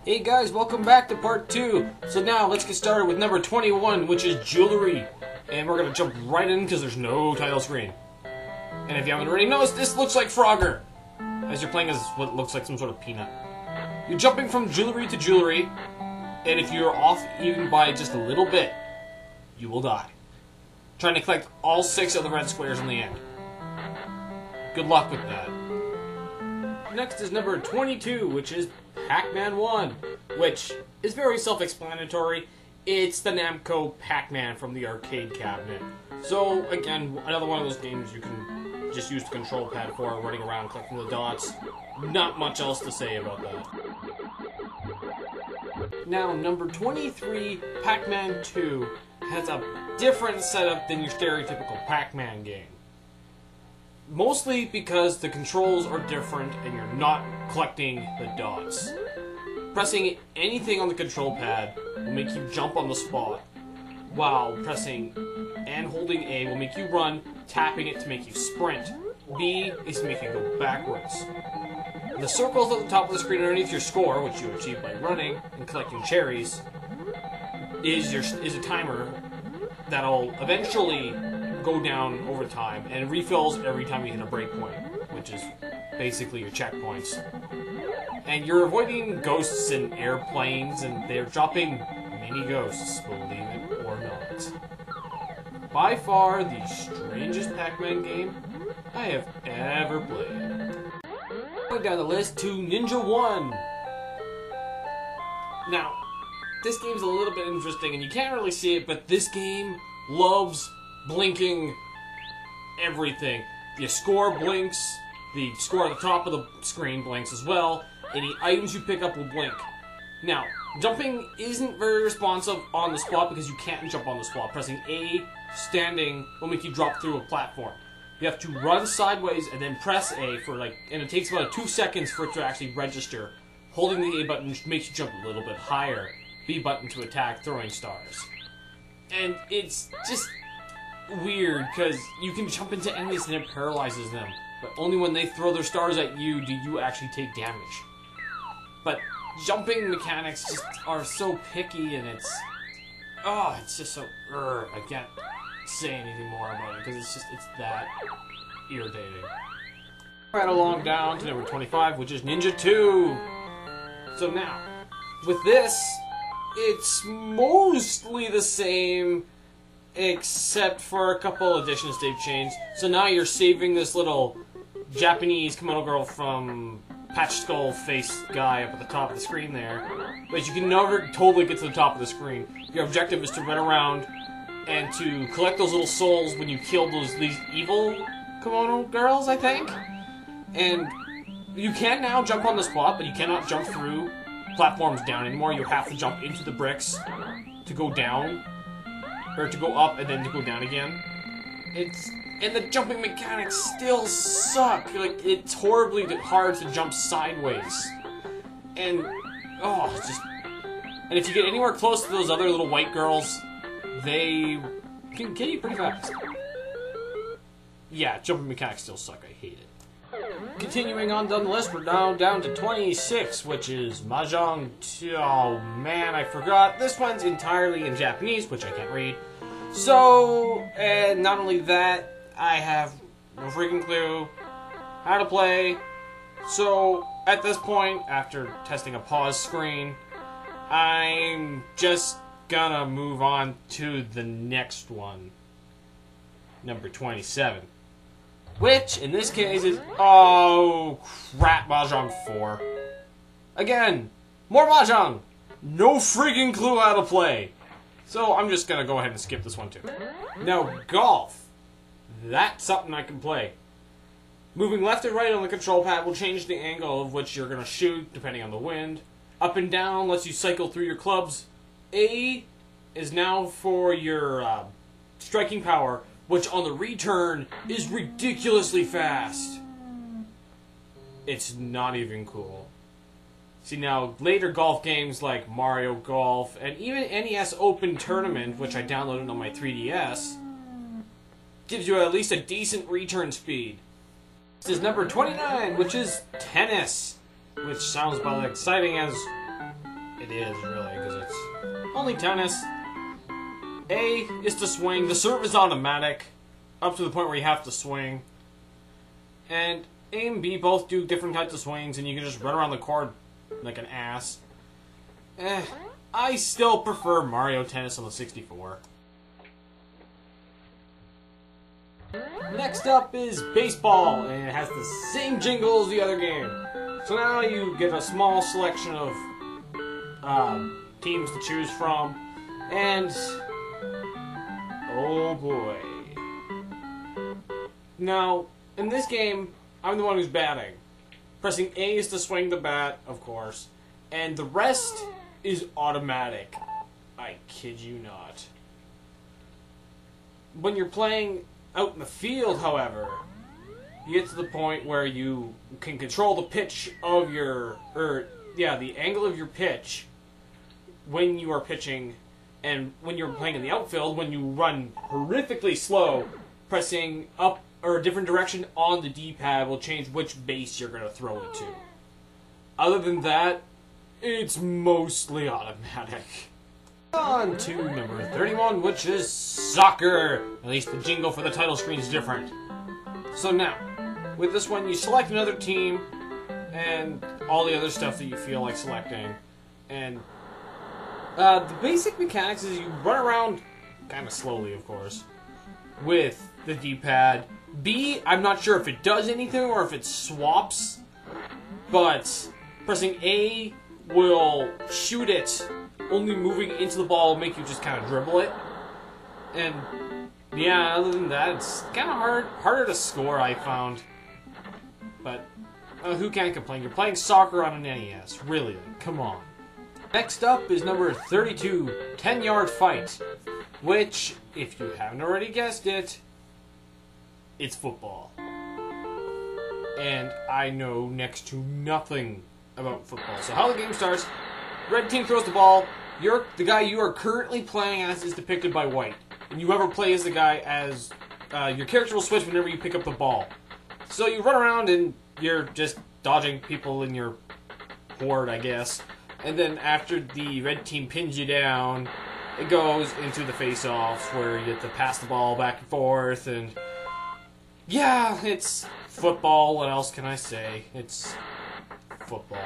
Hey guys, welcome back to part 2. So now let's get started with number 21, which is jewelry. And we're going to jump right in because there's no title screen. And if you haven't already noticed, this looks like Frogger, as you're playing as what looks like some sort of peanut. You're jumping from jewelry to jewelry, and if you're off even by just a little bit, you will die. Trying to collect all 6 of the red squares in the end. Good luck with that. Next is number 22, which is Pac-Man 1, which is very self-explanatory. It's the Namco Pac-Man from the arcade cabinet. So, again, another one of those games you can just use the control pad for, running around collecting the dots. Not much else to say about that. Now, number 23, Pac-Man 2, has a different setup than your stereotypical Pac-Man game. Mostly because the controls are different and you're not collecting the dots. Pressing anything on the control pad will make you jump on the spot, while pressing and holding A will make you run, tapping it to make you sprint. B is to make you go backwards. The circles at the top of the screen underneath your score, which you achieve by running and collecting cherries, is a timer that'll eventually go down over time and refills every time you hit a breakpoint, which is basically your checkpoints. And you're avoiding ghosts in airplanes, and they're dropping mini ghosts, believe it or not. By far the strangest Pac-Man game I have ever played. Going down the list to Ninja 1. Now, this game's a little bit interesting, and you can't really see it, but this game loves blinking everything. Your score blinks, the score at the top of the screen blinks as well, any items you pick up will blink. Now, jumping isn't very responsive on the spot because you can't jump on the spot. Pressing A, standing, will make you drop through a platform. You have to run sideways and then press A for and it takes about 2 seconds for it to actually register. Holding the A button makes you jump a little bit higher. B button to attack throwing stars. And it's just weird, because you can jump into enemies and it paralyzes them, but only when they throw their stars at you do you actually take damage. But jumping mechanics just are so picky, and it's just so I can't say anything more about it because it's that irritating. Right along down to number 25, which is Ninja 2. So now, with this, it's mostly the same, except for a couple additions they've changed. So now you're saving this little Japanese kimono girl from Patch Skull face guy up at the top of the screen there. But you can never totally get to the top of the screen. Your objective is to run around and to collect those little souls when you kill these evil kimono girls, I think. And you can now jump on the spot, but you cannot jump through platforms down anymore. You have to jump into the bricks to go down. Or to go up and then to go down again. And the jumping mechanics still suck. It's horribly hard to jump sideways. And and if you get anywhere close to those other little white girls, they can get you pretty fast. Yeah, jumping mechanics still suck. I hate it. Continuing on down the list, we're now down to 26, which is Mahjong 2. Oh man, I forgot. This one's entirely in Japanese, which I can't read. So, and not only that, I have no freaking clue how to play. So, at this point, after testing a pause screen, I'm just gonna move on to the next one. Number 27. Which, in this case, is, oh crap, Mahjong 4. Again, more Mahjong! No freaking clue how to play! So I'm just gonna go ahead and skip this one too. Now, golf. That's something I can play. Moving left and right on the control pad will change the angle of which you're gonna shoot, depending on the wind. Up and down lets you cycle through your clubs. A is now for your striking power, which on the return is ridiculously fast. It's not even cool. See, now, later golf games like Mario Golf and even NES Open Tournament, which I downloaded on my 3DS, gives you at least a decent return speed. This is number 29, which is tennis, which sounds about as exciting as it is, really, because it's only tennis. A is to swing. The serve is automatic, up to the point where you have to swing. And A and B both do different types of swings, and you can just run around the court like an ass. I still prefer Mario Tennis on the 64. Next up is baseball, and it has the same jingle as the other game. So now you get a small selection of teams to choose from, and oh boy. Now, in this game, I'm the one who's batting. Pressing A is to swing the bat, of course, and the rest is automatic. I kid you not. When you're playing out in the field, however, you get to the point where you can control the pitch of your, the angle of your pitch when you are pitching, and when you're playing in the outfield, when you run horrifically slow, pressing up or a different direction on the D-pad will change which base you're going to throw it to. Other than that, it's mostly automatic. On to number 31, which is soccer. At least the jingle for the title screen is different. So now, with this one, you select another team and all the other stuff that you feel like selecting. And the basic mechanics is you run around, kind of slowly, of course, with the D-pad. B, I'm not sure if it does anything or if it swaps, but pressing A will shoot it. Only moving into the ball will make you just kind of dribble it. And yeah, other than that, it's kind of harder to score, I found. But who can complain? You're playing soccer on an NES, really, come on. Next up is number 32, 10-yard fight, which, if you haven't already guessed it, it's football. And I know next to nothing about football. So how the game starts, red team throws the ball, the guy you are currently playing as is depicted by white. And you ever play as the guy as, your character will switch whenever you pick up the ball. So you run around and you're just dodging people in your horde, I guess. And then after the red team pins you down, it goes into the face-offs where you get to pass the ball back and forth, and yeah, it's football. What else can I say? It's football.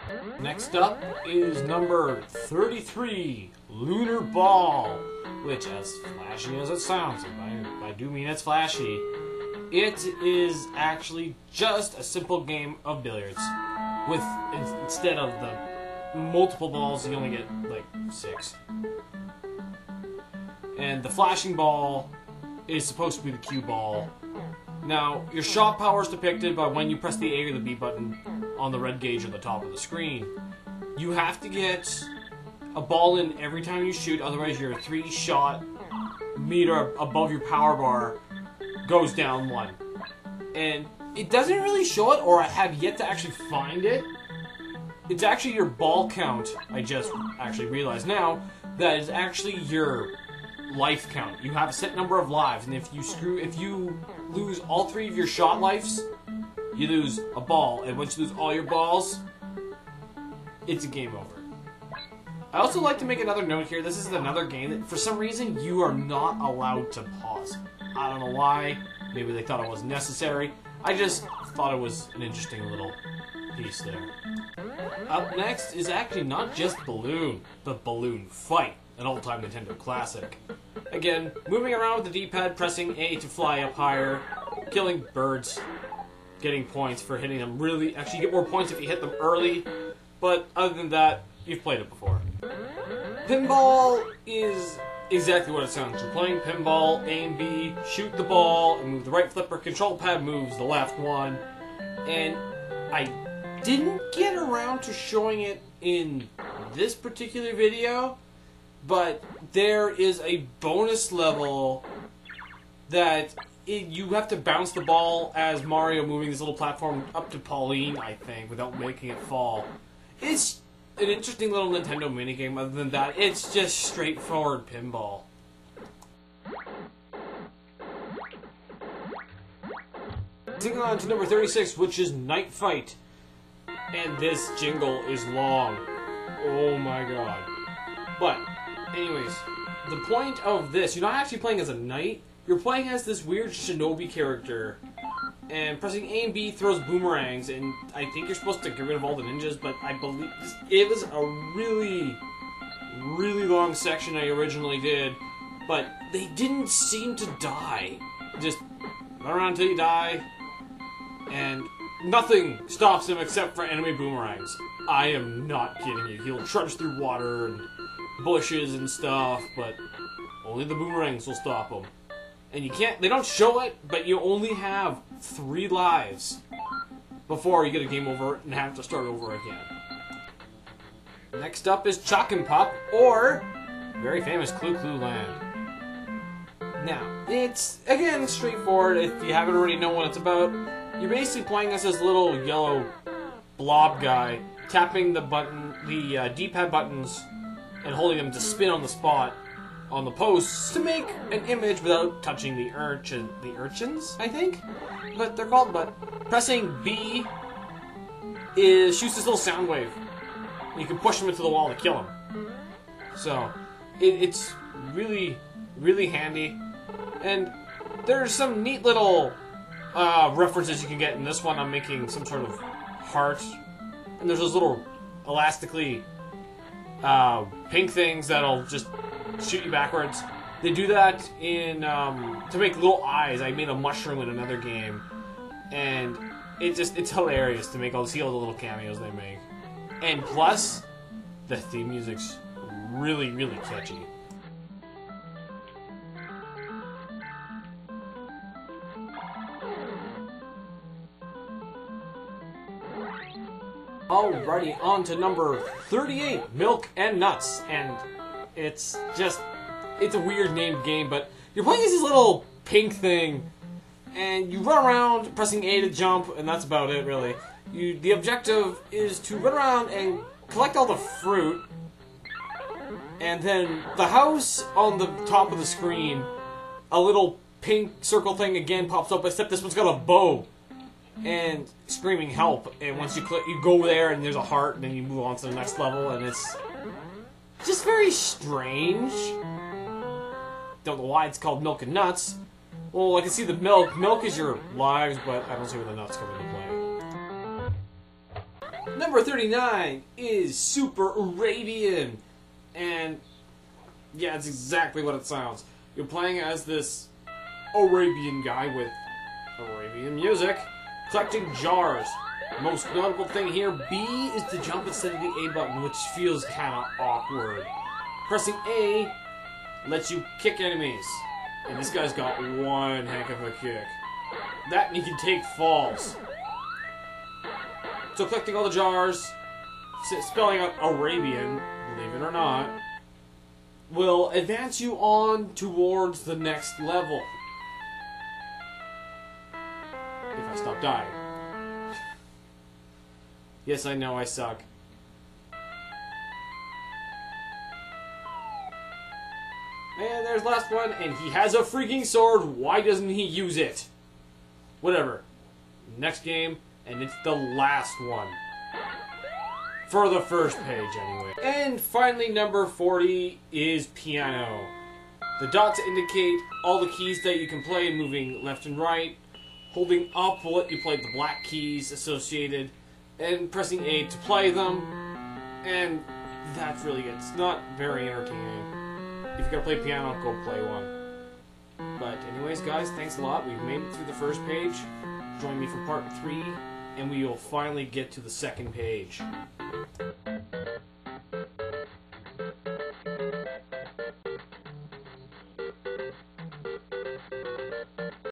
Yeah. Next up is number 33, Lunar Ball, which, as flashy as it sounds, and I do mean it's flashy, it is actually just a simple game of billiards. With, instead of the multiple balls, you only get, like, 6. And the flashing ball is supposed to be the cue ball. Now, your shot power is depicted by when you press the A or the B button on the red gauge at the top of the screen. You have to get a ball in every time you shoot, otherwise your 3-shot meter above your power bar goes down 1. And it doesn't really show it, or I have yet to actually find it. It's actually your ball count. I just actually realized now that is actually your life count. You have a set number of lives, and if you lose all 3 of your shot lives, you lose a ball. And once you lose all your balls, it's a game over. I also like to make another note here. This is another game that, for some reason, you are not allowed to pause. I don't know why. Maybe they thought it wasn't necessary. I just thought it was an interesting little piece there. Up next is actually not just Balloon, but Balloon Fight, an old-time Nintendo classic. Again, moving around with the D-pad, pressing A to fly up higher, killing birds, getting points for hitting them really... Actually, you get more points if you hit them early, but other than that, you've played it before. Pinball is exactly what it sounds. You're playing pinball, A and B, shoot the ball, and move the right flipper, control pad moves the left one, and I didn't get around to showing it in this particular video, but there is a bonus level that you have to bounce the ball as Mario moving this little platform up to Pauline, I think, without making it fall. It's an interesting little Nintendo minigame. Other than that, it's just straightforward pinball. Moving on to number 36, which is Night Fight. And this jingle is long. Oh my god. But, anyways, the point of this, you're not actually playing as a knight, you're playing as this weird shinobi character. And pressing A and B throws boomerangs, and I think you're supposed to get rid of all the ninjas, but I believe it was a really, really long section I originally did, but they didn't seem to die. Just run around until you die, and nothing stops him except for enemy boomerangs. I am not kidding you. He'll trudge through water and bushes and stuff, but only the boomerangs will stop him. And you can't, they don't show it, but you only have 3 lives before you get a game over and have to start over again. Next up is Chalk and Pop, or very famous CluClu Land. Now, it's, again, straightforward. If you haven't already known what it's about, you're basically playing as this little yellow blob guy, tapping the button, the D-pad buttons, and holding them to spin on the spot on the posts to make an image without touching the urchins, I think? But they're called, but pressing B shoots this little sound wave. You can push them into the wall to kill them. So, it's really, really handy. And there's some neat little references you can get in this one. I'm making some sort of heart. And there's those little elastically pink things that'll just shoot you backwards. They do that in to make little eyes. I made a mushroom in another game, and it's hilarious to make see all the little cameos they make. And plus, the theme music's really, really catchy. Alrighty, on to number 38, Milk and Nuts. And it's a weird named game, but you're playing as this little pink thing, and you run around pressing A to jump, and that's about it, really. The objective is to run around and collect all the fruit, and then the house on the top of the screen, a little pink circle thing again pops up, except this one's got a bow and screaming help, and once you click, you go there and there's a heart, and then you move on to the next level, and it's just very strange. Don't know why it's called Milk and Nuts. Well, I can see the milk. Milk is your lives, but I don't see where the nuts come into play. Number 39 is Super Arabian. And yeah, it's exactly what it sounds. You're playing as this Arabian guy with Arabian music, collecting jars. Most notable thing here, B is to jump instead of the A button, which feels kind of awkward. Pressing A lets you kick enemies. And this guy's got one heck of a kick. That and he can take falls. So collecting all the jars, spelling out Arabian, believe it or not, will advance you on towards the next level. If I stop dying. Yes, I know I suck. And there's the last one, and he has a freaking sword. Why doesn't he use it? Whatever. Next game, and it's the last one. For the first page, anyway. And finally, number 40 is piano. The dots indicate all the keys that you can play, moving left and right. Holding up will let you play the black keys associated, and pressing A to play them. And that's really it. It's not very entertaining. If you're gonna play piano, go play one. But anyways, guys, thanks a lot. We've made it through the first page. Join me for part 3, and we will finally get to the second page.